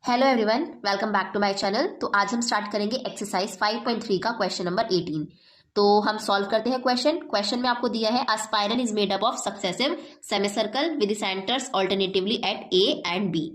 Hello everyone, welcome back to my channel. तो आज हम स्टार्ट करेंगे एक्सरसाइज 5.3 का क्वेश्चन नंबर 18। तो हम सॉल्व करते हैं क्वेश्चन में आपको दिया है a spiral is made up of successive semicircle with centres alternatively at A and B,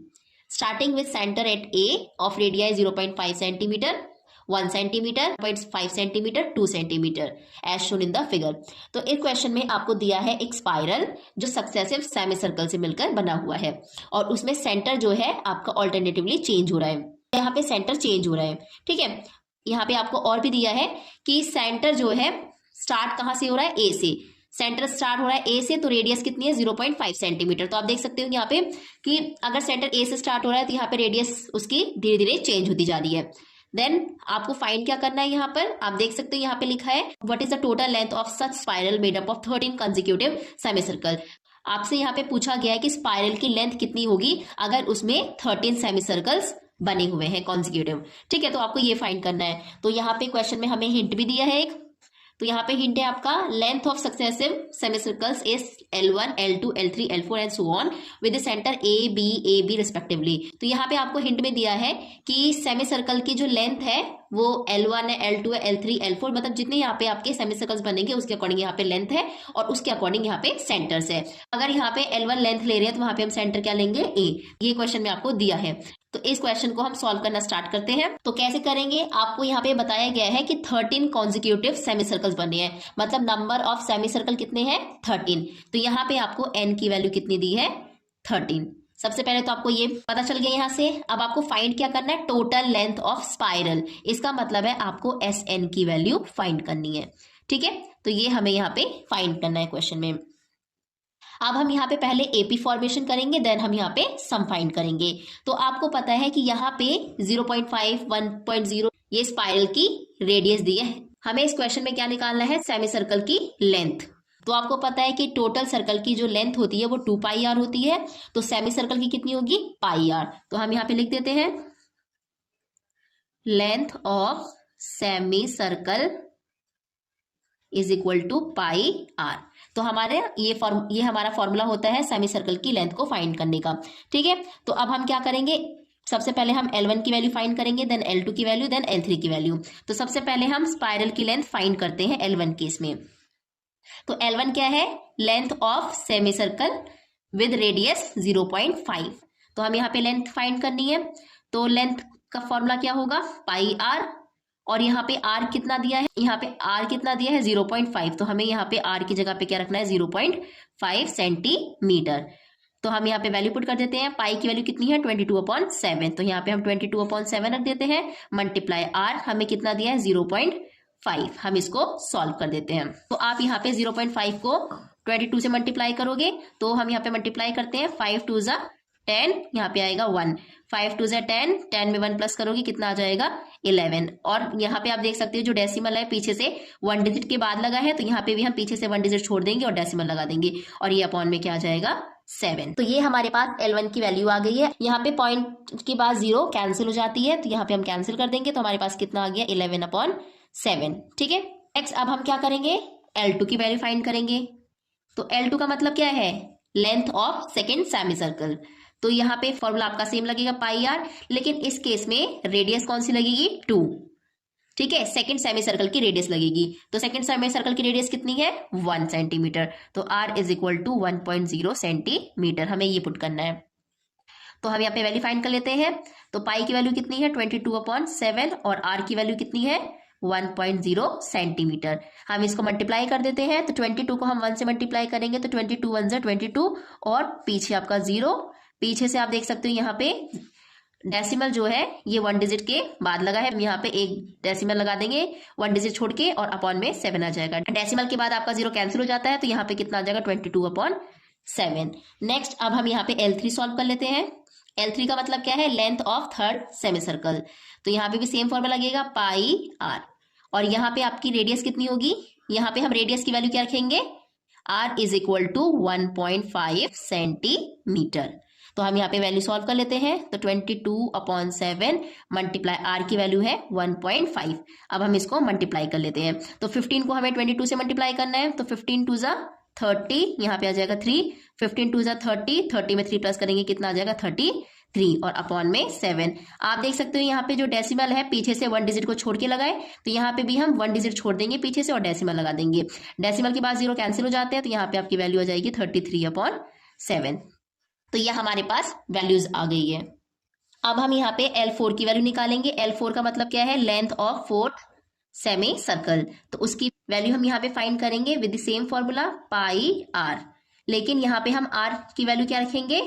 starting with centre at A of radii 0.5 centimetre, 1 centimetre, 0.5 centimetre, 2 centimetre as shown in the figure. तो इस question में आपको दिया है एक spiral जो successive semi circle से मिलकर बना हुआ है और उसमें सेंटर जो है आपका ऑल्टरनेटिवली चेंज हो रहा है। यहाँ पे सेंटर चेंज हो रहा है, ठीक है। यहाँ पे आपको और भी दिया है कि सेंटर जो है स्टार्ट कहाँ से हो रहा है, ए से। सेंटर स्टार्ट हो रहा है ए से, तो रेडियस कितनी है 0.5 सेंटीमीटर। तो आप देख सकते हो यहाँ पे कि अगर सेंटर ए से स्टार्ट हो रहा है तो यहाँ पे रेडियस उसकी धीरे धीरे चेंज होती जा रही है। देन आपको फाइंड क्या करना है, यहाँ पर आप देख सकते हो यहाँ पे लिखा है what is the total length of such spiral made up of 13 consecutive semi circle. आपसे यहाँ पे पूछा गया है कि स्पाइरल की लेंथ कितनी होगी अगर उसमें 13 सेमी सर्कल्स बने हुए हैं कॉन्सिक्यूटिव, ठीक है। तो आपको ये फाइंड करना है। तो यहाँ पे क्वेश्चन में हमें हिंट भी दिया है एक। तो यहाँ पे हिंट है आपका length of successive semicircles is L1, L2, L3, L4 and so on with the centre A B respectively. तो यहाँ पे आपको हिंट में दिया है कि सेमी सर्कल की जो लेंथ है वो L1 है, L2 है, L3, L4, मतलब जितने यहाँ पे आपके सेमी सर्कल्स बनेंगे उसके अकॉर्डिंग यहाँ पे लेंथ है और उसके अकॉर्डिंग यहाँ पे सेंटर्स है। अगर यहाँ पे L1 लेंथ ले रहे हैं तो वहां पे हम सेंटर क्या लेंगे, ए। ये क्वेश्चन में आपको दिया है। तो इस क्वेश्चन को हम सॉल्व करना स्टार्ट करते हैं। तो कैसे करेंगे, आपको यहाँ पे बताया गया है कि 13 कॉन्सिक्यूटिव सेमी सर्कल्स बने हैं, मतलब नंबर ऑफ सेमी सर्कल कितने हैं 13। तो यहाँ पे आपको n की वैल्यू कितनी दी है 13। सबसे पहले तो आपको ये पता चल गया यहाँ से। अब आपको फाइंड क्या करना है, टोटल लेंथ ऑफ स्पाइरल। इसका मतलब है आपको Sn की वैल्यू फाइंड करनी है, ठीक है। तो ये हमें यहाँ पे फाइंड करना है क्वेश्चन में। अब हम यहाँ पे पहले एपी फॉर्मेशन करेंगे, देन हम यहाँ पे सम फाइंड करेंगे। तो आपको पता है कि यहाँ पे 0.5, 1.0 ये स्पाइरल की रेडियस दी है। हमें इस क्वेश्चन में क्या निकालना है, सेमी सर्कल की लेंथ। तो आपको पता है कि टोटल सर्कल की जो लेंथ होती है वो 2πr होती है, तो सेमी सर्कल की कितनी होगी πr। तो हम यहाँ पे लिख देते हैं length of semicircle is equal to πr। तो हमारे ये हमारा फॉर्मूला होता है सेमी सर्कल की लेंथ को फाइंड करने का, ठीक है। तो अब हम क्या करेंगे, सबसे पहले हम L1 की वैल्यू फाइंड करेंगे, देन L2 की वैल्यू, देन L3 की वैल्यू। तो सबसे पहले हम स्पाइरल की लेंथ फाइंड करते हैं L1 केस में। तो L1 क्या है, length of semicircle with radius 0.5। तो हम यहाँ पे लेंथ फाइंड करनी है। तो लेंथ का फॉर्मूला क्या होगा, πr, और यहाँ पे r कितना दिया है, यहाँ पे r कितना दिया है 0.5। तो हमें यहाँ पे r की जगह पे क्या रखना है 0.5 सेंटीमीटर। तो हम यहाँ पे वैल्यू पुट कर देते हैं। पाई की वैल्यू कितनी है 22/7। तो यहाँ पे हम 22/7 रख देते हैं, मल्टीप्लाई r हमें कितना दिया है 0.5। हम इसको सॉल्व कर देते हैं। तो आप यहाँ पे 0.5 को 22 से मल्टीप्लाई करोगे, तो हम यहाँ पे मल्टीप्लाई करते हैं, 5 2 ज़ा 10, यहाँ पे आएगा 1, 5 2 ज़ा 10, 10 में 1 प्लस करोगे कितना आ जाएगा 11। और यहाँ पे आप देख सकते हो जो डेसिमल है पीछे से 1 डिजिट के बाद लगा है, तो यहाँ पे भी हम पीछे से 1 डिजिट छोड़ देंगे और डेसिमल लगा देंगे, और ये अपॉन में क्या आ जाएगा 7। तो ये हमारे पास L1 की वैल्यू आ गई है। यहाँ पे पॉइंट के बाद 0 कैंसिल हो जाती है, तो यहाँ पे हम कैंसिल कर देंगे, तो हमारे पास कितना आ गया 11/7, ठीक है। नेक्स्ट अब हम क्या करेंगे, L2 की वैल्यू फाइंड करेंगे। तो L2 का मतलब क्या है, length of second semi circle. तो यहाँ पे फॉर्मूला आपका सेम लगेगा πr, लेकिन इस केस में रेडियस कौन सी लगेगी 2, ठीक है। सेकंड सेमी सर्कल की रेडियस लगेगी। तो सेकंड सेमी सर्कल की रेडियस कितनी है 1 सेंटीमीटर। तो r is equal to 1.0 centimetre, हमें ये पुट करना है। तो हम यहाँ पे वैल्यू फाइंड कर लेते हैं। तो पाई की वैल्यू कितनी है 22/7 और r की वैल्यू कितनी है 1.0 सेंटीमीटर। हम इसको मल्टीप्लाई कर देते हैं। तो 22 को हम 1 से मल्टीप्लाई करेंगे, तो 22 1 ज़ा 22, और पीछे आपका 0, पीछे से आप देख सकते हो यहाँ पे डेसिमल जो है ये 1 डिजिट के बाद लगा है, यहाँ पे एक डेसिमल लगा देंगे 1 डिजिट छोड़ के, और अपॉन में 7 आ जाएगा। डेसिमल के बाद आपका 0 कैंसिल हो जाता है, तो यहाँ पे कितना आ जाएगा 22/7। नेक्स्ट अब हम यहाँ पे L3 सॉल्व कर लेते हैं। L3 का मतलब क्या है, length of third semi circle. तो यहाँ पे भी सेम फॉर्मूला लगेगा πr, और यहाँ पे आपकी रेडियस कितनी होगी, यहाँ पे हम रेडियस की वैल्यू क्या रखेंगे, r is equal to 1.5 centimetre. तो हम यहाँ पे वैल्यू सॉल्व कर लेते हैं। तो 22/7 मल्टीप्लाई r की वैल्यू है 1.5। अब हम इसको मल्टीप्लाई कर लेते हैं। तो 15 को हमें 22 से मल्टीप्लाई करना है, तो 15 2 ज़ा 30, यहाँ पे आ जाएगा 3, 15 2 ज़ा 30, 30 में 3 प्लस करेंगे कितना आ जाएगा 33। 3 और अपॉन में 7। आप देख सकते हो यहाँ पे जो डेसिमल है पीछे से 1 डिजिट को छोड़ के लगाए, तो यहाँ पे भी हम 1 डिजिट छोड़ देंगे पीछे से और डेसिमल लगा देंगे। डेसिमल के बाद 0 कैंसिल हो जाते हैं, तो यहाँ पे आपकी वैल्यू आ जाएगी 33/7। तो यह हमारे पास वैल्यूज आ गई है। अब हम यहाँ पे L4 की वैल्यू निकालेंगे। L4 का मतलब क्या है, length of fourth semicircle. तो उसकी वैल्यू हम यहाँ पे फाइंड करेंगे with the same formula pi r. लेकिन यहाँ पे हम r की वैल्यू क्या रखेंगे,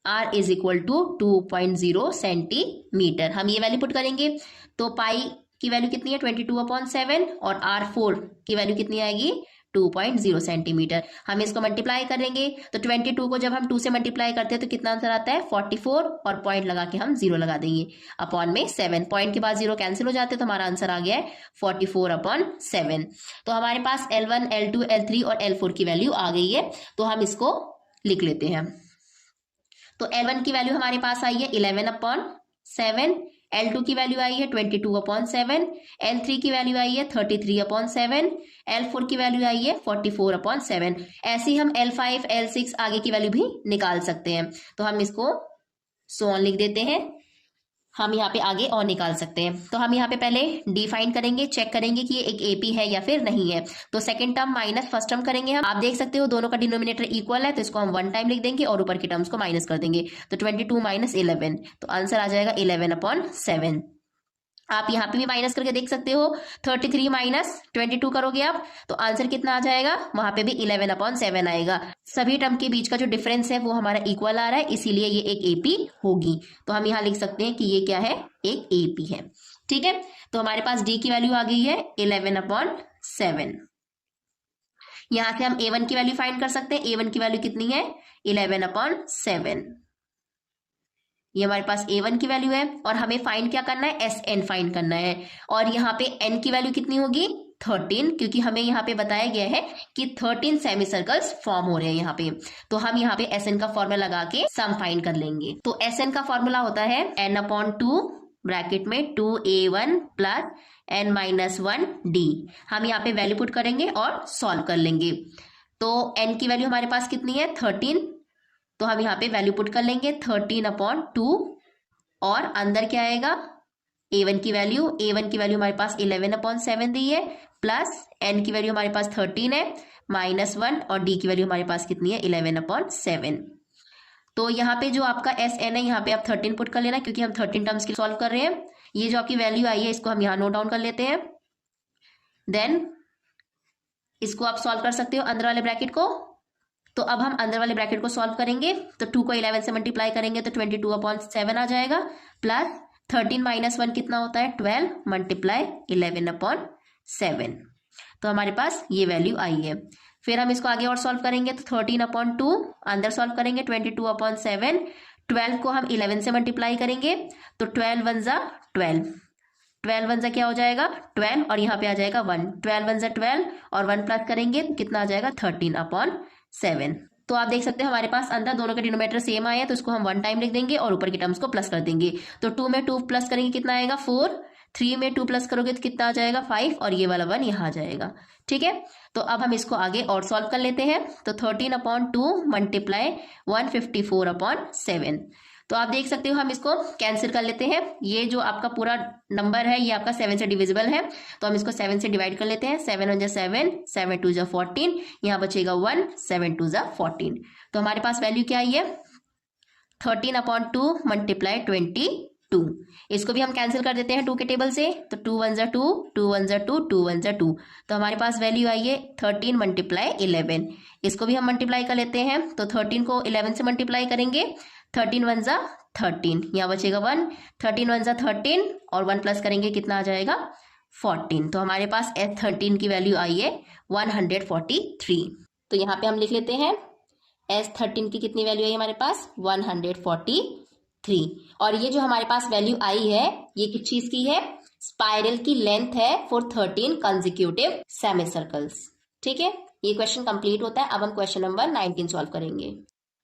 r is equal to 2.0 centimetre. हम ये वैल्यू पुट करेंगे तो पाई की वैल्यू कितनी है 22/7 और r4 की वैल्यू कितनी आएगी 2.0 सेंटीमीटर। हम इसको मल्टीप्लाई करेंगे तो 22 को जब हम 2 से मल्टीप्लाई करते हैं तो कितना आंसर आता है 44 और पॉइंट लगा के हम 0 लगा देंगे अपॉन में 7। पॉइंट के बाद 0 कैंसिल हो जाते हैं तो हमारा आंसर आ गया है 44/7। तो हमारे पास L1, L2, L3 और L4 की वैल्यू आ गई है। तो हम इसको लिख लेते हैं। तो L1 की वैल्यू हमारे पास आई है 11/7, L2 की वैल्यू आई है 22/7, L3 की वैल्यू आई है 33/7, L4 की वैल्यू आई है 44/7। ऐसे ही हम L5, L6 आगे की वैल्यू भी निकाल सकते हैं। तो हम इसको सो ऑन लिख देते हैं। हम यहाँ पे आगे और निकाल सकते हैं। तो हम यहाँ पे पहले डिफाइन करेंगे, चेक करेंगे कि ये एक एपी है या फिर नहीं है। तो second term minus first term करेंगे हम। आप देख सकते हो दोनों का डिनोमिनेटर इक्वल है, तो इसको हम 1 टाइम लिख देंगे और ऊपर की टर्म्स को माइनस कर देंगे। तो 22 माइनस 11, तो आंसर आ जाएगा 11/7। आप यहाँ पे भी माइनस करके देख सकते हो। 33 माइनस 22 करोगे आप तो आंसर कितना आ जाएगा, वहां पे भी 11/7 आएगा। सभी टर्म के बीच का जो डिफरेंस है वो हमारा इक्वल आ रहा है, इसीलिए ये एक एपी होगी। तो हम यहाँ लिख सकते हैं कि ये क्या है, एक एपी है। ठीक है, तो हमारे पास डी की वैल्यू आ गई है 11/7। यहां से हम A1 की वैल्यू फाइंड कर सकते हैं। A1 की वैल्यू कितनी है 11/7। ये हमारे पास A1 की वैल्यू है और हमें फाइंड क्या करना है, SN फाइंड करना है। और यहाँ पे N की वैल्यू कितनी होगी 13, क्योंकि हमें यहाँ पे बताया गया है कि 13 सेमी सर्कल्स फॉर्म हो रहे हैं यहाँ पे। तो हम यहाँ पे SN का फॉर्मूला लगा के सम फाइंड कर लेंगे। तो SN का फॉर्मूला होता है n/2 ब्रैकेट में 2A1 प्लस n-1D। हम यहाँ पे वैल्यू पुट करेंगे और सॉल्व कर लेंगे। तो N की वैल्यू हमारे पास कितनी है 13, तो हम यहाँ पे वैल्यू पुट कर लेंगे 13/2 और अंदर क्या आएगा A1 की वैल्यू हमारे पास 11/7 दी है, प्लस N की वैल्यू हमारे पास 13 है, -1 और D की वैल्यू हमारे पास कितनी है 11/7। तो यहाँ पे जो आपका SN है यहाँ पे आप 13 पुट कर लेना, क्योंकि हम 13 टर्म्स की सॉल्व कर रहे हैं। ये जो आपकी वैल्यू आई है इसको हम यहाँ नोट डाउन कर लेते हैं। देन इसको आप सॉल्व कर सकते हो अंदर वाले ब्रैकेट को। तो अब हम अंदर वाले ब्रैकेट को सॉल्व करेंगे तो 2 को 11 से मल्टीप्लाई करेंगे तो 22/7 आ जाएगा, प्लस 13 - 1 कितना होता है 12 मल्टीप्लाई 11/7। तो हमारे पास ये वैल्यू आई है। फिर हम इसको आगे और सॉल्व करेंगे तो 13/2 अंदर सॉल्व करेंगे 22/7। 12 को हम 11 से मल्टीप्लाई करेंगे तो 12 1 ज़ा 12, 12 1 ज़ा क्या हो जाएगा 12 और यहाँ पे आ जाएगा 1, 12 1 ज़ा 12 और 1 प्लस करेंगे तो कितना आ जाएगा 13/7। तो आप देख सकते हैं हमारे पास अंदर दोनों के डिनोमिनेटर सेम आए हैं, तो इसको हम 1 टाइम लिख देंगे और ऊपर की टर्म्स को प्लस कर देंगे। तो 2 में 2 प्लस करेंगे कितना आएगा 4, 3 में 2 प्लस करोगे तो कितना आ जाएगा 5 और ये वाला 1 यहाँ आ जाएगा। ठीक है, तो अब हम इसको आगे और सॉल्व कर लेते हैं। तो 13/2 मल्टीप्लाई 154/7। तो आप देख सकते हो हम इसको कैंसिल कर लेते हैं। ये जो आपका पूरा नंबर है ये आपका 7 से डिविजिबल है, तो हम इसको 7 से डिवाइड कर लेते हैं। 7 1 ज़ा 7, 7 2 ज़ा 14, यहाँ बचेगा 1, 7 2 ज़ा 14। तो हमारे पास वैल्यू क्या आई है 13/2 मल्टीप्लाई 22। इसको भी हम कैंसिल कर देते हैं 2 के टेबल से। तो 2 1 ज़ा 2, 2 1 ज़ा 2, 2 1 ज़ा 2। तो हमारे पास वैल्यू आई है 13 मल्टीप्लाई 11। इसको भी हम मल्टीप्लाई कर लेते हैं। तो 13 को 11 से मल्टीप्लाई करेंगे, 13 1 ज़ा 13, यहाँ बचेगा 1, 13 1 ज़ा 13 और 1 प्लस करेंगे कितना आ जाएगा 14। तो हमारे पास S13 की वैल्यू आई है 143। तो यहाँ पे हम लिख लेते हैं S13 की कितनी वैल्यू आई हमारे पास 143। और ये जो हमारे पास वैल्यू आई है ये किस चीज की है, स्पाइरल की लेंथ है फॉर 13 कंसेक्यूटिव सेमी सर्कल्स। ठीक है, ये क्वेश्चन कंप्लीट होता है। अब हम क्वेश्चन नंबर 19 सॉल्व करेंगे।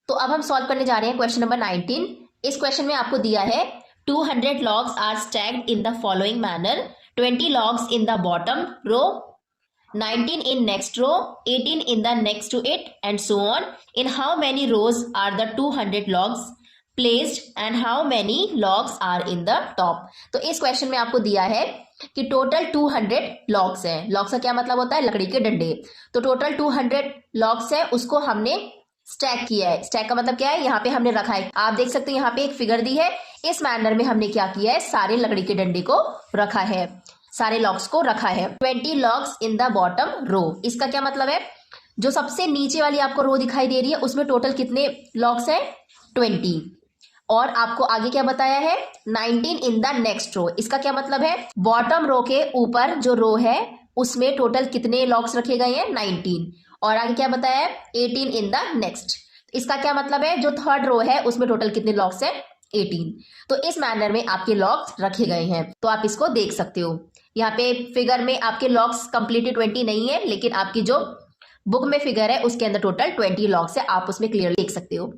तो अब हम सॉल्व करने जा रहे हैं क्वेश्चन नंबर 19। इस क्वेश्चन में आपको दिया है 200 logs are stacked in the following manner, 20 logs in the bottom row, 19 in next row, 18 in the next to it and so on. In how many rows are the 200 logs placed and how many logs are in the top. तो इस question में आपको दिया है कि total 200 logs है। Logs का क्या मतलब होता है? लकड़ी के डंडे। तो टोटल 200 लॉग्स है, उसको हमने स्टैक किया है। स्टैक का मतलब क्या है? यहाँ पे हमने रखा है। आप देख सकते हैं यहाँ पे एक फिगर दी है, इस मैनर में हमने क्या किया है? सारे लकड़ी के डंडे को रखा है, सारे लॉग्स को रखा है। 20 logs in the bottom row. इसका क्या मतलब है? जो सबसे नीचे वाली आपको रो दिखाई दे रही है उसमें टोटल कितने लॉग्स है? 20। और आपको आगे क्या बताया है? 19 इन द नेक्स्ट रो। इसका क्या मतलब है? बॉटम रो के ऊपर जो रो है उसमें टोटल कितने लॉग्स रखे गए हैं? 19। और आगे क्या बताया है? 18 इन द नेक्स्ट। इसका क्या मतलब है? जो थर्ड रो है उसमें टोटल कितने लॉग्स है? 18। तो इस मैनर में आपके लॉग्स रखे गए हैं, तो आप इसको देख सकते हो। यहाँ पे फिगर में आपके लॉग्स कंप्लीटली 20 नहीं है, लेकिन आपकी जो बुक में फिगर है उसके अंदर टोटल 20 लॉग्स है, आप उसमें क्लियरली देख सकते हो।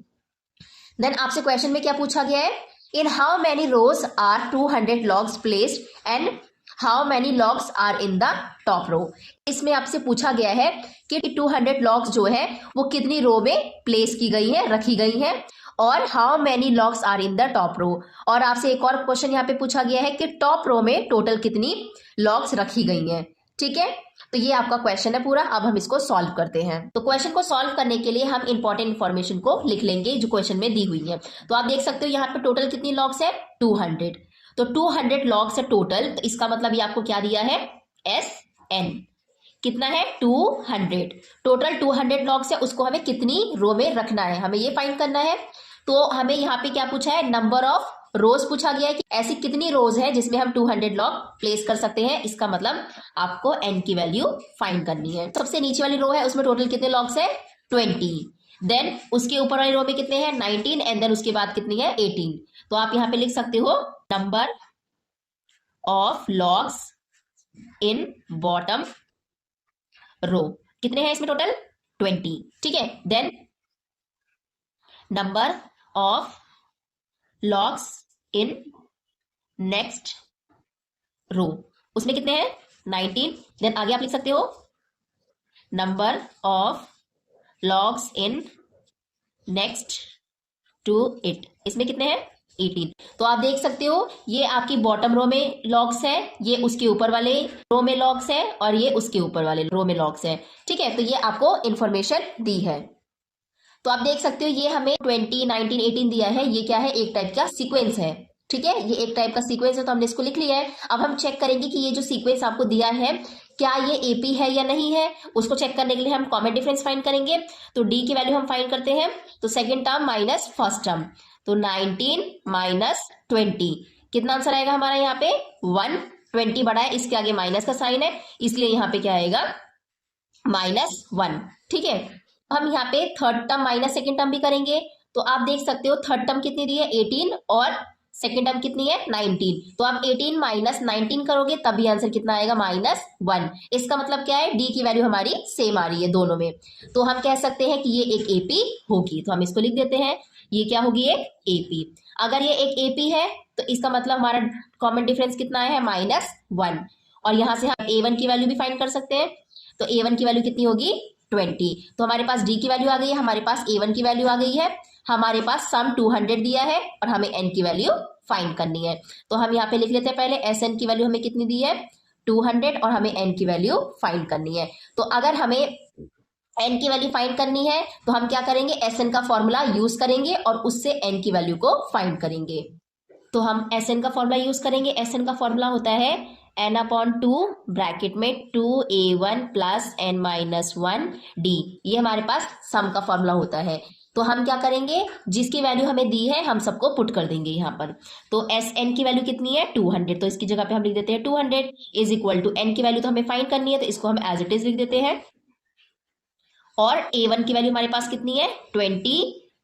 देन आपसे क्वेश्चन में क्या पूछा गया है? In how many rows are 200 logs placed and how many logs are in the top row. इसमें आपसे पूछा गया है कि 200 लॉग्स जो है वो कितनी रो में प्लेस की गई है, रखी गई है, और how many logs are in the top row. और आपसे एक और क्वेश्चन यहाँ पे पूछा गया है कि टॉप रो में टोटल कितनी लॉग्स रखी गई हैं। ठीक है, तो ये आपका क्वेश्चन है पूरा। अब हम इसको सॉल्व करते हैं। तो क्वेश्चन को सॉल्व करने के लिए हम इंपॉर्टेंट इन्फॉर्मेशन को लिख लेंगे जो क्वेश्चन में दी हुई है। तो आप देख सकते हो यहाँ पे टोटल कितनी लॉग्स है? 200। तो 200 लॉग्स है टोटल। तो इसका मतलब ये आपको क्या दिया है? SN। कितना है? 200। टोटल 200 लॉग्स है, उसको हमें कितनी रो में रखना है, हमें ये फाइंड करना है। तो हमें यहाँ पे क्या पूछा है? नंबर ऑफ रोज पूछा गया है कि ऐसी कितनी रोज है जिसमें हम 200 लॉग प्लेस कर सकते हैं। इसका मतलब आपको n की वैल्यू फाइंड करनी है। सबसे नीचे वाली रो है उसमें टोटल कितने लॉग्स है? 20। देन उसके ऊपर वाली रो में कितने हैं? 19। एंड देन उसके बाद कितनी है? 18। तो आप यहाँ पे लिख सकते हो number of logs in bottom row. कितने हैं इसमें टोटल? 20। ठीक है। Then number of logs in next row, उसमें कितने हैं? 19। देन आगे आप लिख सकते हो number of logs in next to it, इसमें कितने हैं? 18। तो आप देख सकते हो ये आपकी बॉटम रो में लॉग्स है, ये उसके ऊपर वाले रो में लॉग्स है, और ये उसके ऊपर वाले रो में लॉग्स है। ठीक है, तो ये आपको इंफॉर्मेशन दी है। तो आप देख सकते हो ये हमें 20, 19, 18 दिया है। ये क्या है? एक टाइप का सीक्वेंस है। ठीक है, ये एक टाइप का सीक्वेंस है, तो हमने इसको लिख लिया है। अब हम चेक करेंगे कि ये जो सीक्वेंस आपको दिया है क्या ये AP है या नहीं है। उसको चेक करने के लिए हम कॉमन डिफरेंस फाइंड करेंगे। तो D की वैल्यू हम फाइंड करते हैं। तो second term minus first term, तो 19 माइनस 20, कितना आंसर आएगा हमारा यहाँ पे? 120 बड़ा है, इसके आगे माइनस का साइन है, इसलिए यहाँ पे क्या आएगा? -1। ठीक है, हम यहाँ पे third term minus second term भी करेंगे। तो आप देख सकते हो थर्ड टर्म कितनी दी है? 18, और सेकेंड टर्म कितनी है? 19। तो आप 18 माइनस 19 करोगे तब भी आंसर कितना आएगा? -1। इसका मतलब क्या है? D की वैल्यू हमारी सेम आ रही है दोनों में, तो हम कह सकते हैं कि ये एक AP होगी। तो हम इसको लिख देते हैं, ये क्या होगी? एक AP। अगर ये एक AP है तो इसका मतलब हमारा कॉमन डिफरेंस कितना है? -1। और यहाँ से हम A1 की वैल्यू भी फाइंड कर सकते हैं। तो A1 की वैल्यू कितनी होगी? 20। तो हमारे पास D की वैल्यू आ गई है, हमारे पास A1 की वैल्यू आ गई है, हमारे पास सम 200 दिया है, और हमें N की वैल्यू फाइंड करनी है। तो हम यहाँ पे लिख लेते हैं पहले SN की वैल्यू हमें कितनी दी है? 200, और हमें N की वैल्यू फाइंड करनी है। तो अगर हमें N की वैल्यू फाइंड करनी है तो हम क्या करेंगे? SN का फॉर्मूला यूज करेंगे और उससे N की वैल्यू को फाइंड करेंगे। तो हम SN का फॉर्मूला यूज करेंगे। SN का फॉर्मूला होता है n/2 ब्रैकेट में 2A1 प्लस n-1D। ये हमारे पास सम का फॉर्मूला होता है। तो हम क्या करेंगे? जिसकी वैल्यू हमें दी है हम सबको पुट कर देंगे यहाँ पर। तो SN की वैल्यू कितनी है? 200। तो इसकी जगह पे हम लिख देते हैं 200 इज इक्वल टू N की वैल्यू तो हमें फाइंड करनी है, तो इसको हम एज इट इज लिख देते हैं। और A1 की वैल्यू हमारे पास कितनी है? 20,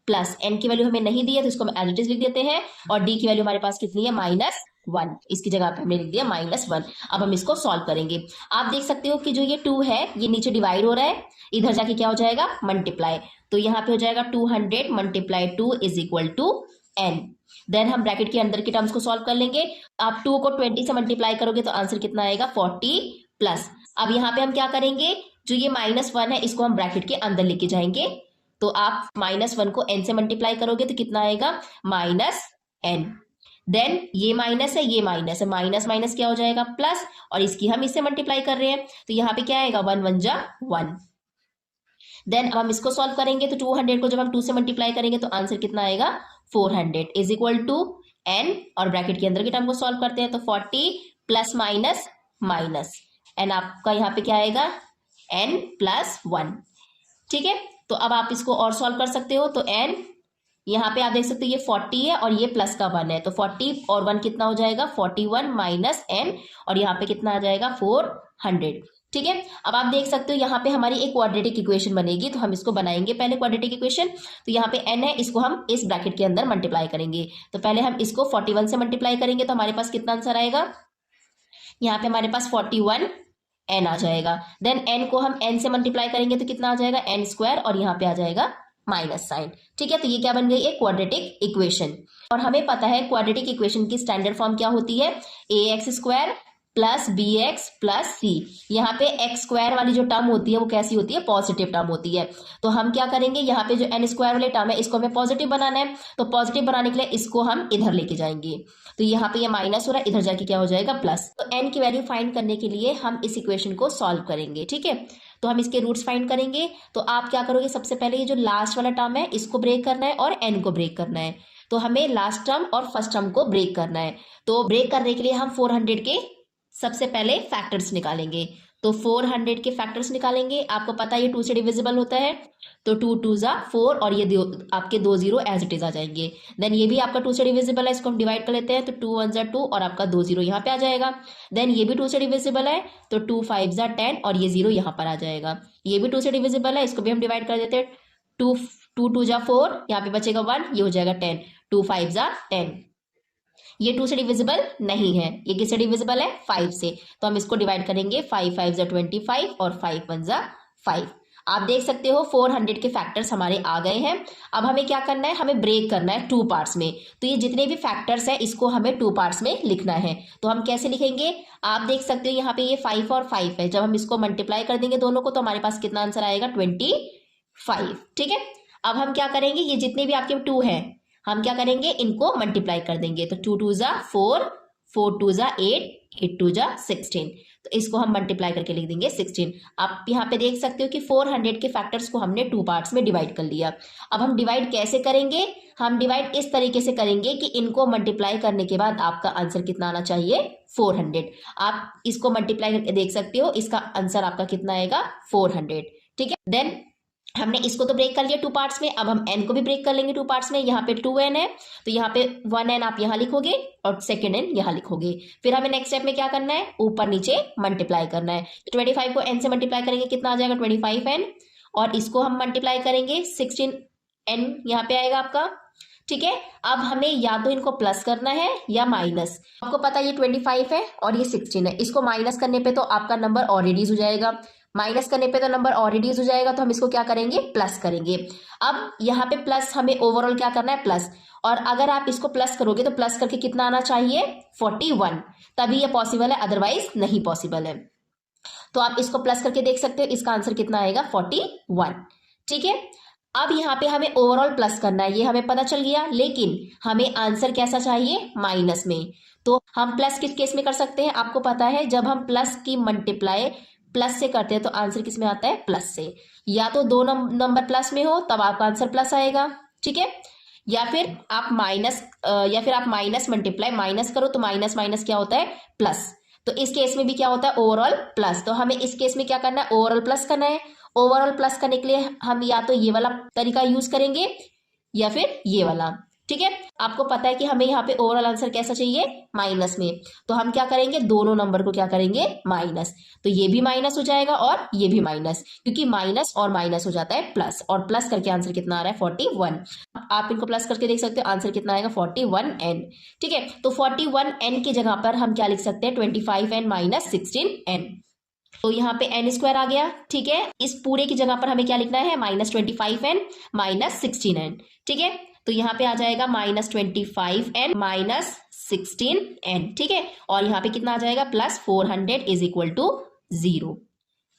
प्लस N की वैल्यू हमें नहीं दी है तो इसको हम एज इट इज लिख देते हैं। और D की वैल्यू हमारे पास कितनी है? -1। इसकी जगह पे हमने लिख दिया -1। अब हम इसको सॉल्व करेंगे। आप देख सकते हो कि जो ये 2 है ये नीचे डिवाइड हो रहा है, इधर जाके क्या हो जाएगा? मल्टीप्लाई। तो यहाँ पे हो जाएगा 200 multiply 2 is equal to N। Then हम ब्रैकेट के अंदर के टर्म्स को सॉल्व कर लेंगे। आप 2 को 20 से मल्टीप्लाई करोगे तो आंसर कितना आएगा? 40 प्लस। अब यहाँ पे हम क्या करेंगे? जो ये -1 है इसको हम ब्रैकेट के अंदर लेके जाएंगे, तो आप -1 को n से मल्टीप्लाई करोगे तो कितना आएगा -n। देन ये माइनस है, ये माइनस है, माइनस माइनस क्या हो जाएगा प्लस, और इसकी हम इससे मल्टीप्लाई कर रहे हैं तो यहाँ पे क्या आएगा 1 1 जा 1। देन अब हम इसको सॉल्व करेंगे तो 200 को जब हम 2 से मल्टीप्लाई करेंगे तो आंसर कितना आएगा 400 इज इक्वल टू n, और ब्रैकेट के अंदर के टर्म को सॉल्व करते हैं तो 40 प्लस माइनस माइनस एन आपका यहाँ पे क्या आएगा n प्लस 1। ठीक है, तो अब आप इसको और सॉल्व कर सकते हो तो n यहाँ पे आप देख सकते हो ये 40 है और ये प्लस का 1 है तो 40 और 1 कितना हो जाएगा 41 माइनस n, और यहाँ पे कितना आ जाएगा 400। ठीक है, अब आप देख सकते हो यहाँ पे हमारी एक क्वाड्रेटिक इक्वेशन बनेगी, तो हम इसको बनाएंगे पहले क्वाड्रेटिक इक्वेशन। तो यहाँ पे n है, इसको हम इस ब्रैकेट के अंदर मल्टीप्लाई करेंगे। तो पहले हम इसको 41 से मल्टीप्लाई करेंगे तो हमारे पास कितना आंसर आएगा, यहाँ पे हमारे पास 41 n आ जाएगा। देन n को हम n से मल्टीप्लाई करेंगे तो कितना आ जाएगा n स्क्वायर, और यहाँ पे आ जाएगा माइनस साइन। ठीक है, तो ये क्या बन गई एक क्वाड्रेटिक इक्वेशन। और हमें पता है क्वाड्रेटिक इक्वेशन की स्टैंडर्ड फॉर्म क्या होती है, ax square plus b x plus c. यहाँ पे एक्स स्क्वायर वाली जो टर्म होती है वो कैसी होती है, पॉजिटिव टर्म होती है। तो हम क्या करेंगे, यहाँ पे जो एन स्क्वायर वाली टर्म है इसको हमें पॉजिटिव बनाना है, तो पॉजिटिव बनाने के लिए इसको हम इधर लेके जाएंगे। तो यहाँ पे ये माइनस हो रहा है, इधर जाके क्या हो जाएगा प्लस। तो एन की वैल्यू फाइंड करने के लिए हम इस इक्वेशन को सॉल्व करेंगे। ठीक है, तो हम इसके रूट्स फाइंड करेंगे। तो आप क्या करोगे, सबसे पहले ये जो लास्ट वाला टर्म है इसको ब्रेक करना है और एन को ब्रेक करना है। तो हमें लास्ट टर्म और फर्स्ट टर्म को ब्रेक करना है। तो ब्रेक करने के लिए हम 400 के सबसे पहले फैक्टर्स निकालेंगे। तो 400 के फैक्टर्स निकालेंगे, आपको पता है ये 2 से डिविजिबल होता है, तो 2 2 जा 4 और ये आपके 2 0 एज इट इज आ जाएंगे। देन ये भी आपका 2 से डिविजिबल है, इसको हम डिवाइड कर लेते हैं तो 2 1 जा 2 और आपका 2 0 यहाँ पे आ जाएगा। देन ये भी 2 से डिविजिबल है तो 2 5 जा 10 और ये 0 यहाँ पर आ जाएगा। ये भी 2 से डिविजिबल है, इसको भी हम डिवाइड कर देते हैं 2 2 जा 4, यहाँ पे बचेगा 1, ये हो जाएगा 10, 2 5 जा 10। ये 2 से डिविजिबल नहीं है, ये किससे डिविजिबल है 5 से, तो हम इसको डिवाइड करेंगे 5 5 जा 25 और 5 1 जा 5। आप देख सकते हो 400 के फैक्टर्स हमारे आ गए हैं। अब हमें क्या करना है, हमें ब्रेक करना है 2 पार्ट्स में। तो ये जितने भी फैक्टर्स है इसको हमें 2 पार्ट्स में लिखना है। तो हम कैसे लिखेंगे, आप देख सकते हो यहाँ पे ये 5 और 5 है, जब हम इसको मल्टीप्लाई कर देंगे दोनों को तो हमारे पास कितना आंसर आएगा 25। ठीक है, अब हम क्या करेंगे, ये जितने भी आपके 2 हैं हम क्या करेंगे, इनको मल्टीप्लाई कर देंगे। तो 2 2 जा 4, 4 2 जा 8, 8 2 जा 16, तो इसको हम मल्टीप्लाई करके लिख देंगे 16। आप यहाँ पे देख सकते हो कि 400 के फैक्टर्स को हमने 2 पार्ट्स में डिवाइड कर लिया। अब हम डिवाइड कैसे करेंगे, हम डिवाइड इस तरीके से करेंगे कि इनको मल्टीप्लाई करने के बाद आपका आंसर कितना आना चाहिए 400। आप इसको मल्टीप्लाई करके देख सकते हो, इसका आंसर आपका कितना आएगा 400। ठीक है, देन हमने इसको तो ब्रेक कर लिया 2 पार्ट्स में, अब हम n को भी ब्रेक कर लेंगे 2 पार्ट्स में। यहाँ पे 2n है तो यहाँ पे 1n आप यहाँ लिखोगे और सेकेंड n यहाँ लिखोगे। फिर हमें नेक्स्ट स्टेप में क्या करना है, ऊपर नीचे मल्टीप्लाई करना है। तो 25 को n से मल्टीप्लाई करेंगे कितना आ जाएगा 25n, और इसको हम मल्टीप्लाई करेंगे 16n यहाँ पे आएगा आपका। ठीक है, अब हमें या तो इनको प्लस करना है या माइनस। आपको पता है ये 25 है और ये 16 है, इसको माइनस करने पे तो आपका नंबर और रिड्यूस हो जाएगा, माइनस करने पे तो नंबर और रिड्यूस हो जाएगा, तो हम इसको क्या करेंगे प्लस करेंगे। अब यहाँ पे प्लस हमें ओवरऑल क्या करना है प्लस, और अगर आप इसको प्लस करोगे तो प्लस करके कितना आना चाहिए 41, तभी ये पॉसिबल है, अदरवाइज नहीं पॉसिबल है। तो आप इसको प्लस करके देख सकते हो, इसका आंसर कितना आएगा 41। ठीक है, अब यहाँ पे हमें ओवरऑल प्लस करना है, ये हमें पता चल गया, लेकिन हमें आंसर कैसा चाहिए माइनस में। तो हम प्लस किस केस में कर सकते हैं, आपको पता है जब हम प्लस की मल्टीप्लाई प्लस से करते हैं तो आंसर किस में आता है प्लस से, या तो 2 नंबर प्लस में हो तब आपका आंसर प्लस आएगा। ठीक है, या फिर आप माइनस मल्टीप्लाई माइनस करो तो माइनस माइनस क्या होता है प्लस। तो इस केस में भी क्या होता है ओवरऑल प्लस, तो हमें इस केस में क्या करना है ओवरऑल प्लस करना है। ओवरऑल प्लस करने के लिए हम या तो ये वाला तरीका यूज करेंगे या फिर ये वाला। ठीक है, आपको पता है कि हमें यहाँ पे ओवरऑल आंसर कैसा चाहिए माइनस में, तो हम क्या करेंगे दोनों नंबर को क्या करेंगे माइनस, तो ये भी माइनस हो जाएगा और ये भी माइनस, क्योंकि माइनस और माइनस हो जाता है प्लस, और प्लस करके आंसर कितना आ रहा है 41। आप इनको प्लस करके देख सकते हो, आंसर कितना आएगा 41n। ठीक है, तो 41n की जगह पर हम क्या लिख सकते हैं 25n माइनस 16n। तो यहाँ पे n स्क्वायर आ गया। ठीक है, इस पूरे की जगह पर हमें क्या लिखना है -25n माइनस 16n। ठीक है, तो यहाँ पे आ जाएगा -25n माइनस 16n। ठीक है, और यहाँ पे कितना आ जाएगा +400 इज इक्वल टू 0।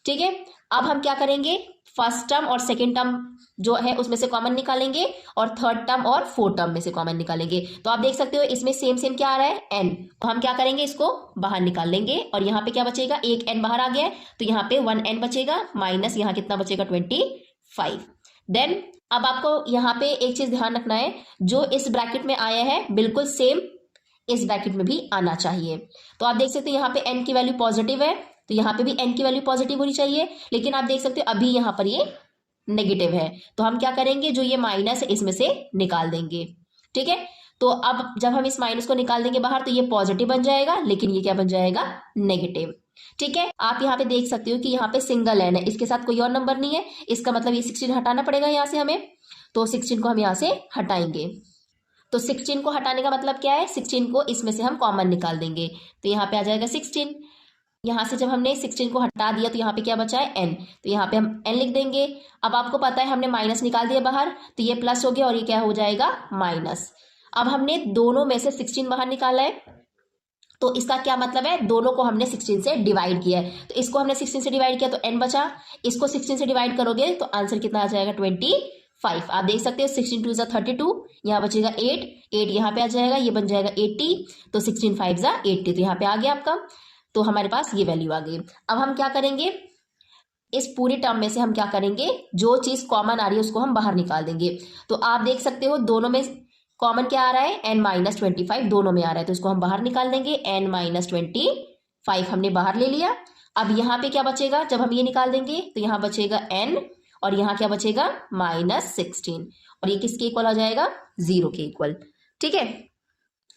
ठीक है, अब हम क्या करेंगे, फर्स्ट टर्म और सेकेंड टर्म जो है उसमें से कॉमन निकालेंगे और थर्ड टर्म और फोर्थ टर्म में से कॉमन निकालेंगे। तो आप देख सकते हो इसमें सेम सेम क्या आ रहा है, n। तो हम क्या करेंगे, इसको बाहर निकाल लेंगे और यहाँ पे क्या बचेगा, एक n बाहर आ गया है तो यहाँ पे 1n बचेगा, माइनस यहाँ कितना बचेगा 25। देन अब आपको यहाँ पे एक चीज ध्यान रखना है, जो इस ब्रैकेट में आया है बिल्कुल सेम इस ब्रैकेट में भी आना चाहिए। तो आप देख सकते हो यहाँ पे n की वैल्यू पॉजिटिव है तो यहाँ पे भी n की वैल्यू पॉजिटिव होनी चाहिए, लेकिन आप देख सकते हो अभी यहाँ पर ये नेगेटिव है। तो हम क्या करेंगे, जो ये माइनस है इसमें से निकाल देंगे। ठीक है, तो अब जब हम इस माइनस को निकाल देंगे बाहर तो ये पॉजिटिव बन जाएगा, लेकिन ये क्या बन जाएगा, नेगेटिव। ठीक है, आप यहाँ पे देख सकते हो कि यहाँ पे सिंगल एन है, इसके साथ कोई और नंबर नहीं है, इसका मतलब ये 16 हटाना पड़ेगा यहाँ से हमें। तो 16 को हम यहाँ से हटाएंगे। तो 16 को हटाने का मतलब क्या है, 16 को इसमें से हम कॉमन निकाल देंगे तो यहाँ पे आ जाएगा 16। यहाँ से जब हमने 16 को हटा दिया तो यहाँ पे क्या बचा है, n। तो यहाँ पे हम n लिख देंगे। अब आपको पता है हमने माइनस निकाल दिया बाहर तो ये प्लस हो गया और ये क्या हो जाएगा, माइनस। अब हमने दोनों में से 16 बाहर निकाला है तो इसका क्या मतलब है, दोनों को हमने 16 से डिवाइड किया है। तो इसको हमने 16 से डिवाइड किया तो n बचा, इसको 16 से डिवाइड करोगे तो आंसर कितना आ जाएगा, 25। आप देख सकते हो 16 2 = 32, यहाँ बचेगा 8 यहाँ पे आ जाएगा, ये बन जाएगा 80। तो 16 5 = 80, तो यहाँ पे आ गया आपका। तो हमारे पास ये वैल्यू आ गई। अब हम क्या करेंगे, इस पूरी टर्म में से हम क्या करेंगे, जो चीज कॉमन आ रही है उसको हम बाहर निकाल देंगे। तो आप देख सकते हो दोनों में कॉमन क्या आ रहा है, n-25 दोनों में आ रहा है, तो इसको हम बाहर निकाल देंगे। n-25 हमने बाहर ले लिया। अब यहाँ पे क्या बचेगा, जब हम ये निकाल देंगे तो यहाँ बचेगा n और यहाँ क्या बचेगा, -16, और ये किसके इक्वल आ जाएगा, 0 के इक्वल। ठीक है,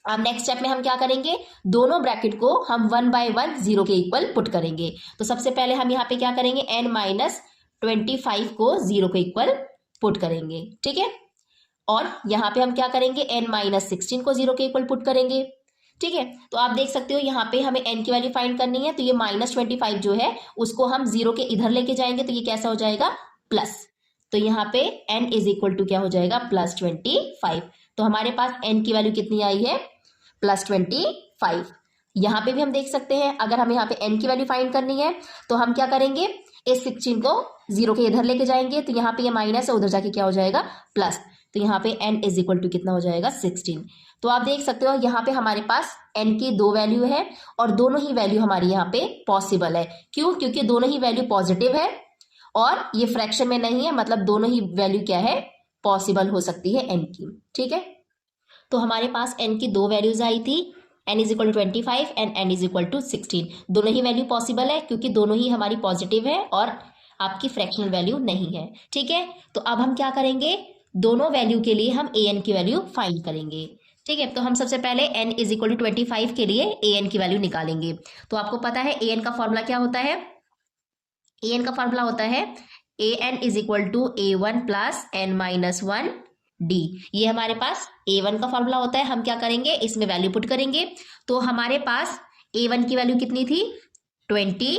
अब नेक्स्ट स्टेप में हम क्या करेंगे, दोनों ब्रैकेट को हम 1 by 1 0 के इक्वल पुट करेंगे। तो सबसे पहले हम यहाँ पे क्या करेंगे, n-25 को 0 के इक्वल पुट करेंगे। ठीक है, और यहाँ पे हम क्या करेंगे, n-16 को 0 के इक्वल पुट करेंगे। ठीक है, तो आप देख सकते हो यहाँ पे हमें n की वैल्यू फाइंड करनी है, तो ये -25 जो है उसको हम 0 के इधर लेके जाएंगे तो ये कैसा हो जाएगा, प्लस। तो यहाँ पे n = क्या हो जाएगा, +25। तो हमारे पास n की वैल्यू कितनी आई है, +25। यहाँ पे भी हम देख सकते हैं, अगर हमें यहाँ पे n की वैल्यू फाइंड करनी है तो हम क्या करेंगे, इस 16 को 0 के इधर लेके जाएंगे तो यहाँ पे ये माइनस है, उधर जाके क्या हो जाएगा, प्लस। तो यहाँ पे n = कितना हो जाएगा, 16। तो आप देख सकते हो यहाँ पे हमारे पास n की 2 वैल्यू है और दोनों ही वैल्यू हमारी यहाँ पे पॉसिबल है। क्यों, क्योंकि दोनों ही वैल्यू पॉजिटिव है और ये फ्रैक्शन में नहीं है, मतलब दोनों ही वैल्यू क्या है, पॉसिबल हो सकती है n की। ठीक है, तो हमारे पास n की 2 वैल्यूज आई थी, n = 25 एंड n = 16। दोनों ही वैल्यू पॉसिबल है क्योंकि दोनों ही हमारी पॉजिटिव है और आपकी फ्रैक्शनल वैल्यू नहीं है। ठीक है, तो अब हम क्या करेंगे, दोनों वैल्यू के लिए हम an की वैल्यू फाइंड करेंगे। ठीक है, तो हम सबसे पहले n = 25 के लिए an की वैल्यू निकालेंगे। तो आपको पता है an का फॉर्मूला क्या होता है, an का फॉर्मूला होता है an = a1 + n-1 d। ये हमारे पास a1 का फॉर्मूला होता है। हम क्या करेंगे, इसमें वैल्यू पुट करेंगे। तो हमारे पास a1 की वैल्यू कितनी थी, 20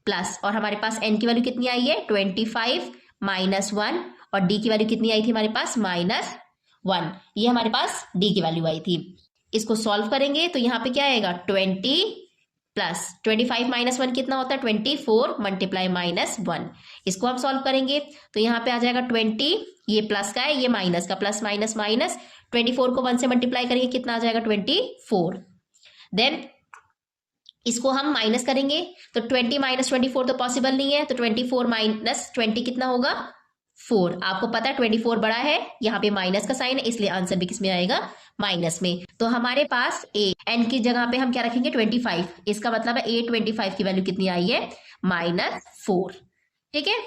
प्लस, और हमारे पास n की वैल्यू कितनी आई है, 25 -1, और d की वैल्यू कितनी आई थी हमारे पास, -1। ये हमारे पास d की वैल्यू आई थी। इसको सॉल्व करेंगे तो यहाँ पे क्या आएगा, 20 प्लस 25 -1 कितना होता है, 24 मल्टीप्लाई -1। इसको हम सॉल्व करेंगे तो यहाँ पे आ जाएगा 20, ये प्लस का है, ये माइनस का, प्लस माइनस माइनस, 24 को 1 से मल्टीप्लाई करेंगे कितना आ जाएगा, 24। देन इसको हम माइनस करेंगे तो 20 - 24 तो पॉसिबल नहीं है, तो 24 - 20 कितना होगा, 4। आपको पता है 24 बड़ा है, यहाँ पे माइनस का साइन है, इसलिए आंसर भी किसमें आएगा, माइनस में। तो हमारे पास n की जगह पे हम क्या रखेंगे, 25। इसका मतलब है a25 की वैल्यू कितनी आई है, -4। ठीक है,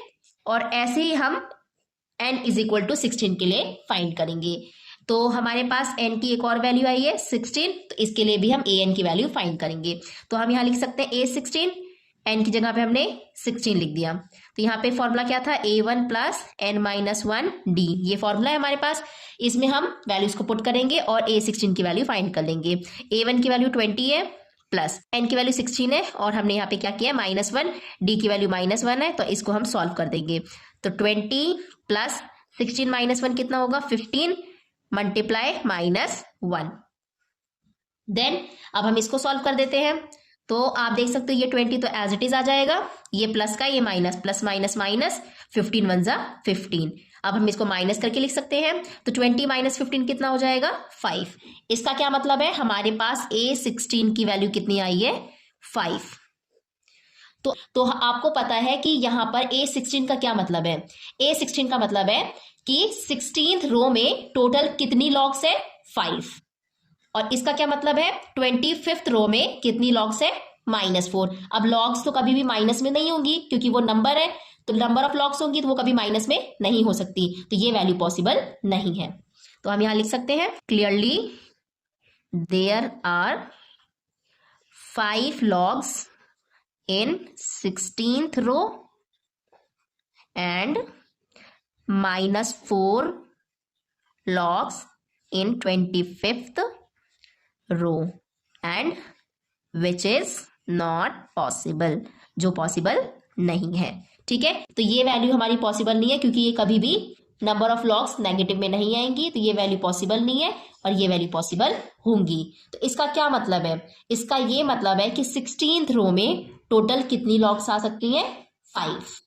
और ऐसे ही हम n = 16 के लिए फाइंड करेंगे। तो हमारे पास n की एक और वैल्यू आई है 16, तो इसके लिए भी हम an की वैल्यू फाइंड करेंगे। तो हम यहाँ लिख सकते हैं a16, n की जगह पे हमने 16 लिख दिया। तो यहाँ पे फॉर्मूला क्या था, a1 + n-1 d। ये फॉर्मूला है हमारे पास, इसमें हम वैल्यूज को पुट करेंगे और a16 की वैल्यू फाइंड कर लेंगे। a1 की वैल्यू 20 है, प्लस n की वैल्यू 16 है, और हमने यहाँ पे क्या किया, -1, d की वैल्यू -1 है, तो इसको हम सॉल्व कर देंगे। तो 20 + 16 - 1 कितना होगा, 15 मल्टीप्लाई -1। देन अब हम इसको सॉल्व कर देते हैं। तो आप देख सकते हो ये 20 तो एज इट इज आ जाएगा, ये प्लस का ये माइनस, प्लस माइनस माइनस, 15 1 जा 15। अब हम इसको माइनस करके लिख सकते हैं, तो 20 माइनस 15 कितना हो जाएगा 5। इसका क्या मतलब है, हमारे पास A16 की वैल्यू कितनी आई है 5। तो आपको पता है कि यहां पर A16 का क्या मतलब है, A16 का मतलब है कि 16th रो में टोटल कितनी लॉग्स है 5, और इसका क्या मतलब है 25th रो में कितनी लॉग्स है -4। अब लॉग्स तो कभी भी माइनस में नहीं होंगी क्योंकि वो नंबर है, तो नंबर ऑफ लॉग्स होंगी तो वो कभी माइनस में नहीं हो सकती, तो ये वैल्यू पॉसिबल नहीं है। तो हम यहां लिख सकते हैं clearly there are 5 logs in 16th row and -4 logs in 25th row and which is not possible, जो पॉसिबल नहीं है। ठीक है, तो ये वैल्यू हमारी पॉसिबल नहीं है क्योंकि ये कभी भी नंबर ऑफ लॉग्स नेगेटिव में नहीं आएंगी, तो ये वैल्यू पॉसिबल नहीं है और ये वैल्यू पॉसिबल होंगी। तो इसका क्या मतलब है, इसका ये मतलब है कि 16th रो में टोटल कितनी लॉग्स आ सकती हैं 5।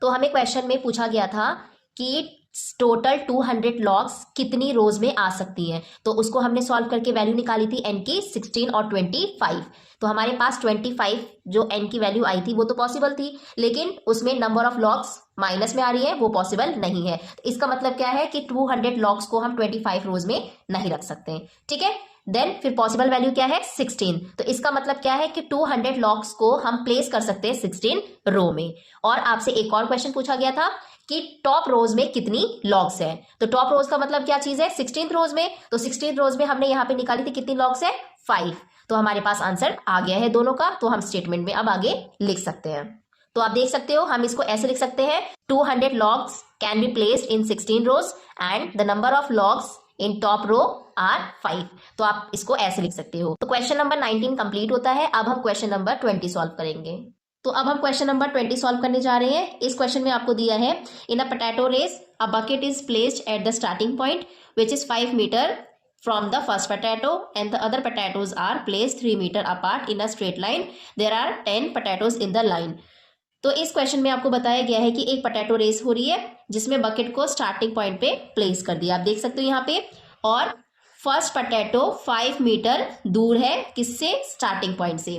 तो हमें क्वेश्चन में पूछा गया था कि टोटल 200 लॉग्स कितनी रोज में आ सकती हैं, तो उसको हमने सॉल्व करके वैल्यू निकाली थी n की 16 और 25। तो हमारे पास 25 जो n की वैल्यू आई थी वो तो पॉसिबल थी, लेकिन उसमें नंबर ऑफ लॉग्स माइनस में आ रही है, वो पॉसिबल नहीं है। तो इसका मतलब क्या है कि 200 लॉग्स को हम 25 रोज में नहीं रख सकते। ठीक है, देन फिर पॉसिबल वैल्यू क्या है 16। तो इसका मतलब क्या है कि 200 लॉग्स को हम प्लेस कर सकते हैं 16 रो में। और आपसे एक और क्वेश्चन पूछा गया था कि टॉप रोज में कितनी लॉग्स है, तो टॉप रोज का मतलब क्या चीज है 16th रोज में, तो 16th रोज में हमने यहाँ पे निकाली थी कितनी लॉग्स है 5। तो हमारे पास आंसर आ गया है दोनों का, तो हम स्टेटमेंट में अब आगे लिख सकते हैं। तो आप देख सकते हो हम इसको ऐसे लिख सकते हैं 200 logs can be placed in 16 rows and the number of logs in top row are 5। तो आप इसको ऐसे लिख सकते हो। तो क्वेश्चन नंबर 19 कंप्लीट होता है। अब हम क्वेश्चन नंबर 20 सॉल्व करेंगे। तो अब हम क्वेश्चन नंबर 20 सॉल्व करने जा रहे हैं। इस क्वेश्चन में आपको दिया है in a potato race a bucket is placed at the starting point which is 5 metre from the first potato and the other potatoes are placed 3 meter apart in a straight line. There are 10 potatoes in the line. तो इस question में आपको बताया गया है कि एक potato race हो रही है जिसमें बकेट को स्टार्टिंग पॉइंट पे प्लेस कर दिया, आप देख सकते हो यहाँ पे, और फर्स्ट पोटैटो 5 मीटर दूर है किससे, स्टार्टिंग पॉइंट से।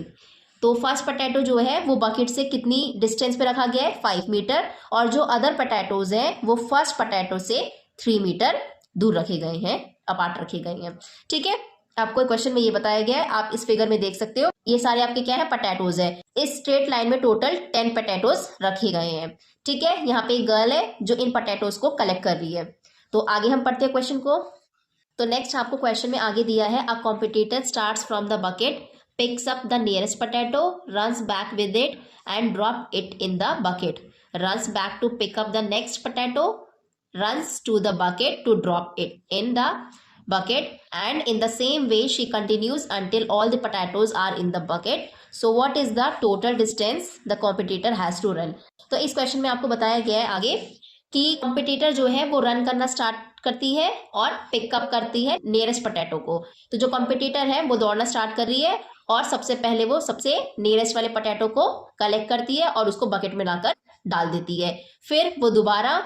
तो फर्स्ट पोटैटो जो है वो बकेट से कितनी डिस्टेंस पे रखा गया है 5 मीटर, और जो अदर पोटैटोज हैं वो फर्स्ट पोटैटो से 3 मीटर दूर रखे गए हैं, अपार्ट रखे गए हैं। ठीक है, आपको क्वेश्चन में ये बताया गया है, आप इस फिगर में देख सकते हो, ये सारे आपके क्या है पोटैटोज है। इस स्ट्रेट लाइन में टोटल 10 पोटैटोज रखे गए हैं। ठीक है, यहाँ पे एक गर्ल है जो इन पोटैटोज को कलेक्ट कर रही है। तो आगे हम पढ़ते हैं क्वेश्चन को। तो नेक्स्ट आपको क्वेश्चन में आगे दिया है अ competitor starts from the bucket, picks up the nearest potato, runs back with it and drop it in the bucket, runs back to pick up the next potato, runs to the bucket to drop it in the bucket, and in the same way she continues until all the potatoes are in the bucket. So what is the total distance the competitor has to run? तो इस question में आपको बताया गया है आगे कि competitor जो है वो रन करना स्टार्ट करती है और पिकअप करती है नियरेस्ट पोटैटो को। तो जो कॉम्पिटिटर है वो दौड़ना स्टार्ट कर रही है और सबसे पहले वो सबसे नियरेस्ट वाले पोटैटो को कलेक्ट करती है और उसको बकेट में लाकर डाल देती है। फिर वो दोबारा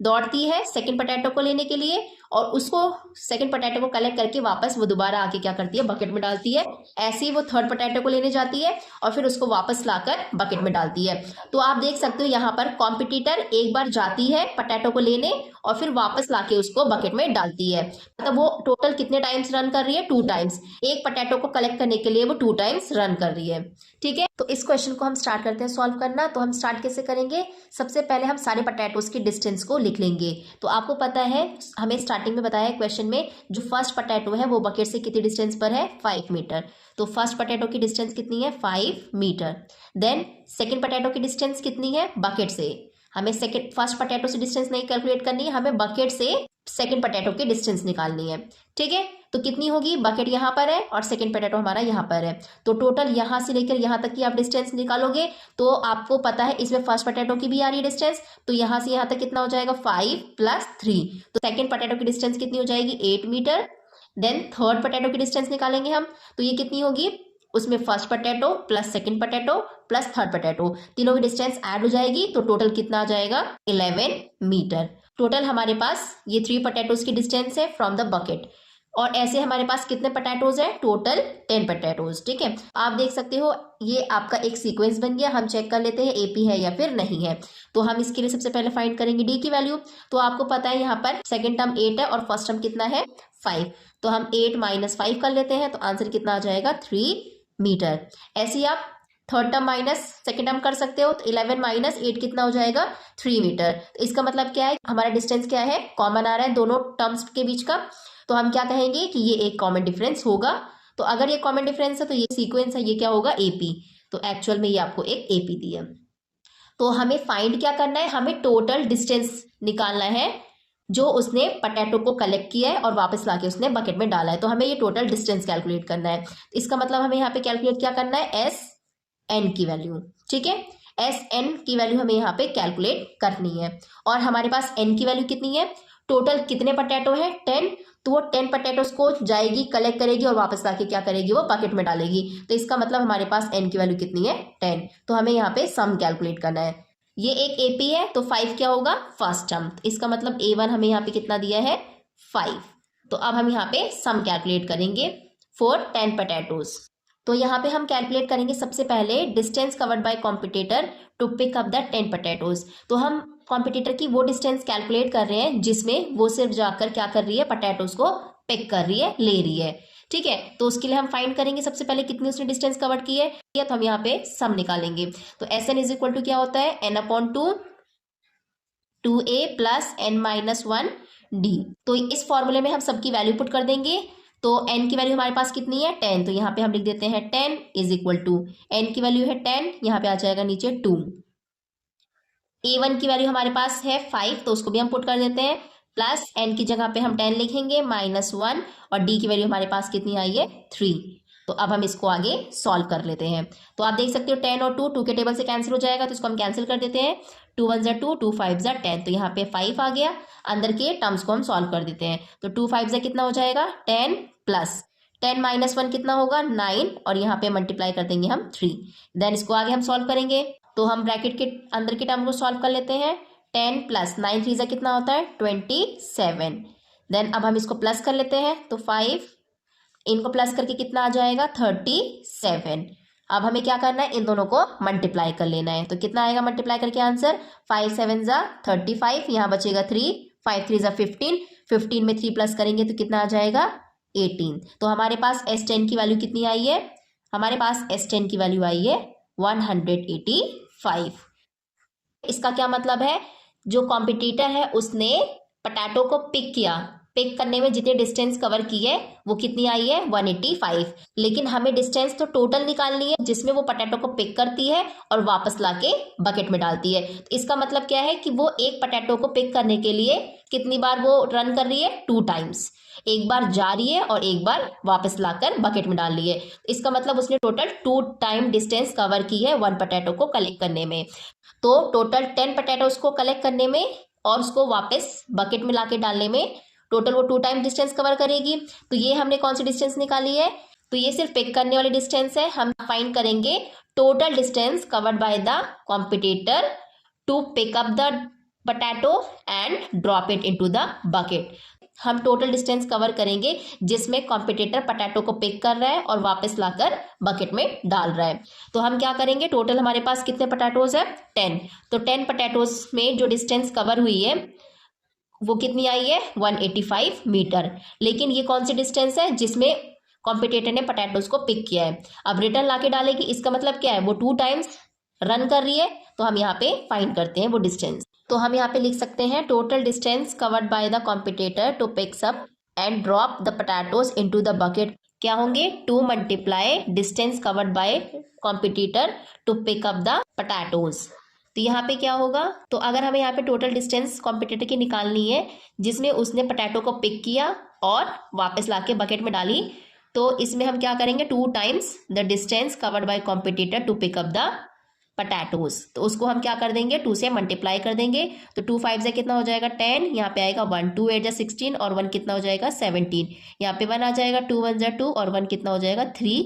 दौड़ती है सेकंड पोटैटो को लेने के लिए और उसको सेकंड पोटैटो को कलेक्ट करके वापस वो दोबारा आके क्या करती है, बकेट में डालती है। ऐसे ही वो थर्ड पोटैटो को लेने जाती है और फिर उसको वापस लाकर बकेट में डालती है। तो आप देख सकते हो यहाँ पर कॉम्पिटिटर एक बार जाती है पोटैटो को लेने और फिर वापस लाके उसको बकेट में डालती है। मतलब वो टोटल कितने टाइम्स रन कर रही है, 2 टाइम्स। एक पोटैटो को कलेक्ट करने के लिए वो 2 टाइम्स रन कर रही है। ठीक है, तो इस क्वेश्चन को हम स्टार्ट करते हैं सॉल्व करना। तो हम स्टार्ट कैसे करेंगे, सबसे पहले हम सारे पोटैटोज की डिस्टेंस को लिख लेंगे। तो आपको पता है हमें स्टार्टिंग में बताया है क्वेश्चन में जो फर्स्ट पोटैटो है वो बकेट से कितनी डिस्टेंस पर है, 5 मीटर। तो फर्स्ट पोटैटो की डिस्टेंस कितनी है, 5 मीटर। देन सेकंड पोटैटो की डिस्टेंस कितनी है, बकेट से। हमें फर्स्ट पोटैटो से डिस्टेंस नहीं कैलकुलेट करनी है, हमें बकेट से सेकंड पोटैटो की डिस्टेंस निकालनी है। ठीक है, तो कितनी होगी, बकेट यहाँ पर है और सेकंड पोटैटो हमारा यहाँ पर है। तो टोटल यहाँ से लेकर यहाँ तक की आप डिस्टेंस निकालोगे तो आपको पता है इसमें फर्स्ट पोटैटो की भी आ रही है डिस्टेंस, तो यहाँ से यहाँ तक कितना हो जाएगा 5 + 3। तो सेकंड पोटैटो की डिस्टेंस कितनी हो जाएगी, 8 मीटर। देन थर्ड पोटैटो की डिस्टेंस निकालेंगे हम, तो ये कितनी होगी उसमें first potato plus second potato plus third potato, तीनों की डिस्टेंस ऐड हो जाएगी तो टोटल कितना आ जाएगा 11 मीटर। टोटल हमारे पास ये 3 पोटैटोज की डिस्टेंस है फ्रॉम द बकेट। और ऐसे हमारे पास कितने पोटैटोज है, टोटल 10 पोटैटोज। ठीक है, आप देख सकते हो ये आपका एक सीक्वेंस बन गया। हम चेक कर लेते हैं एपी है या फिर नहीं है। तो हम इसके लिए सबसे पहले फाइंड करेंगे डी की वैल्यू। तो आपको पता है यहाँ पर सेकंड टर्म 8 है और फर्स्ट टर्म कितना है 5। तो हम 8 माइनस 5 कर लेते हैं तो आंसर कितना आ जाएगा 3 मीटर। ऐसे ही आप third term minus second term कर सकते हो। तो 11 माइनस 8 कितना हो जाएगा 3 मीटर। तो इसका मतलब क्या है, हमारा डिस्टेंस क्या है, कॉमन आ रहा है दोनों टर्म्स के बीच का। तो हम क्या कहेंगे कि ये एक कॉमन डिफरेंस होगा। तो अगर ये कॉमन डिफरेंस है तो ये सीक्वेंस है, ये क्या होगा एपी। तो एक्चुअल में ये आपको एक एपी दिया। तो हमें फाइंड क्या करना है, हमें टोटल डिस्टेंस निकालना है जो उसने पोटैटो को कलेक्ट किया है और वापस लाके उसने बकेट में डाला है। तो हमें ये टोटल डिस्टेंस कैलकुलेट करना है। इसका मतलब हमें यहाँ पे कैलकुलेट क्या करना है, एस एन की वैल्यू। ठीक है, एस एन की वैल्यू हमें यहाँ पे कैलकुलेट करनी है। और हमारे पास एन की वैल्यू कितनी है, टोटल कितने पोटैटो है 10। तो वो 10 पोटैटोस को जाएगी, कलेक्ट करेगी और वापस लाके क्या करेगी, वो बकेट में डालेगी। तो इसका मतलब हमारे पास एन की वैल्यू कितनी है 10। तो हमें यहाँ पे सम कैलकुलेट करना है। ये एक एपी है तो 5 क्या होगा फर्स्ट टर्म। इसका मतलब A1 हमें यहाँ पे कितना दिया है 5। तो अब हम यहाँ पे सम कैलकुलेट करेंगे फॉर 10 पोटैटोज। तो यहाँ पे हम कैलकुलेट करेंगे सबसे पहले distance covered by competitor to pick up the 10 potatoes. तो हम कॉम्पिटिटर की वो डिस्टेंस कैलकुलेट कर रहे हैं जिसमें वो सिर्फ जाकर क्या कर रही है, पोटैटोज को पिक कर रही है, ले रही है। ठीक है, तो उसके लिए हम फाइंड करेंगे सबसे पहले कितनी उसने डिस्टेंस कवर की है। तो हम यहाँ पे सम निकालेंगे। तो S N is equal to क्या होता है, N upon 2a plus N minus 1 D. तो इस फॉर्मूले में हम सबकी वैल्यू पुट कर देंगे। तो n की वैल्यू हमारे पास कितनी है 10। तो यहाँ पे हम लिख देते हैं 10 इज इक्वल टू n की वैल्यू है 10, यहाँ पे आ जाएगा नीचे 2। a1 की वैल्यू हमारे पास है 5 तो उसको भी हम पुट कर देते हैं, प्लस n की जगह पे हम 10 लिखेंगे -1 और d की वैल्यू हमारे पास कितनी आई है 3। तो अब हम इसको आगे सॉल्व कर लेते हैं। तो आप देख सकते हो 10 और 2 के टेबल से कैंसिल हो जाएगा, तो इसको हम कैंसिल कर देते हैं। 2 1 = 2, 2 5 = 10। तो यहाँ पे 5 आ गया। अंदर के टर्म्स को हम सॉल्व कर देते हैं। तो 2 5 कितना हो जाएगा 10 प्लस 10 - 1 कितना होगा 9 और यहाँ पे मल्टीप्लाई कर देंगे हम 3। देन इसको आगे हम सॉल्व करेंगे। तो हम ब्रैकेट के अंदर के टर्म को सॉल्व कर लेते हैं। 10 प्लस 9 3 कितना होता है 27। देन अब हम इसको प्लस कर लेते हैं। तो 5 इनको प्लस करके कितना आ जाएगा 37। अब हमें क्या करना है, इन दोनों को मल्टीप्लाई कर लेना है। तो कितना आएगा मल्टीप्लाई करके आंसर 5 7 = 35, यहाँ बचेगा 3, 5 3 = 15, 15 में 3 प्लस करेंगे तो कितना आ जाएगा 18। तो हमारे पास S10 की वैल्यू कितनी आई है, हमारे पास S10 की वैल्यू आई है 185। इसका क्या मतलब है, जो कॉम्पिटिटर है उसने पोटैटो को पिक किया, पिक करने में जितने डिस्टेंस कवर की है वो कितनी आई है 185। लेकिन हमें डिस्टेंस तो टोटल निकालनी है जिसमें वो पोटैटो को पिक करती है और वापस लाके बकेट में डालती है। तो इसका मतलब क्या है कि वो एक पोटैटो को पिक करने के लिए कितनी बार वो रन कर रही है 2 टाइम्स, एक बार जा रही है और एक बार वापस लाकर बकेट में डाल रही है। इसका मतलब उसने टोटल 2 टाइम डिस्टेंस कवर की है 1 पोटैटो को कलेक्ट करने में। तो टोटल 10 पोटैटोज को कलेक्ट करने में और उसको वापस बकेट में लाके डालने में टोटल वो 2 टाइम डिस्टेंस कवर करेगी। तो ये हमने कौन सी डिस्टेंस निकाली है, तो ये सिर्फ पिक करने वाली डिस्टेंस है। हम फाइंड करेंगे total distance covered by the competitor to pick up the potato and drop it into the bucket. हम टोटल डिस्टेंस कवर करेंगे जिसमें कॉम्पिटिटर पोटैटो को पिक कर रहा है और वापस लाकर बकेट में डाल रहा है। तो हम क्या करेंगे, टोटल हमारे पास कितने पोटैटोज है 10। तो 10 पोटैटोज में जो डिस्टेंस कवर हुई है वो कितनी आई है 185 मीटर। लेकिन ये कौन सी डिस्टेंस है जिसमें कॉम्पिटिटर ने पोटैटोज को पिक किया है। अब रिटर्न लाके डालेगी, इसका मतलब क्या है वो 2 टाइम्स रन कर रही है। तो हम यहाँ पे फाइंड करते हैं वो डिस्टेंस। तो हम यहाँ पे लिख सकते हैं total distance covered by the competitor to picks up and drop the potatoes into the bucket क्या होंगे 2 × distance covered by competitor to pick up the potatoes. तो यहाँ पे क्या होगा, तो अगर हमें यहाँ पे टोटल डिस्टेंस कॉम्पिटिटर की निकालनी है जिसमें उसने पोटैटो को पिक किया और वापस लाके बकेट में डाली, तो इसमें हम क्या करेंगे 2 times the distance covered by competitor to pick up the potatoes. तो उसको हम क्या कर देंगे 2 से मल्टीप्लाई कर देंगे। तो 2 5 कितना हो जाएगा 10, यहाँ पे आएगा 1, 2 8 = 16 और 1 कितना हो जाएगा 17, यहाँ पे 1 आ जाएगा, 2 1 = 2 और 1 कितना हो जाएगा 3।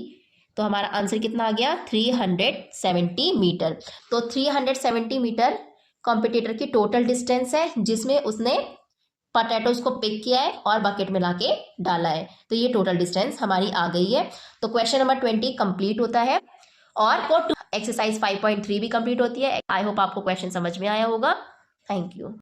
तो हमारा आंसर कितना आ गया 370 मीटर। तो 370 मीटर कॉम्पिटिटर की टोटल डिस्टेंस है जिसमें उसने पोटैटोज को पिक किया है और बकेट में लाके डाला है। तो ये टोटल डिस्टेंस हमारी आ गई है। तो क्वेश्चन नंबर 20 कंप्लीट होता है और एक्सरसाइज 5.3 भी कंप्लीट होती है। आई होप आपको क्वेश्चन समझ में आया होगा। Thank you.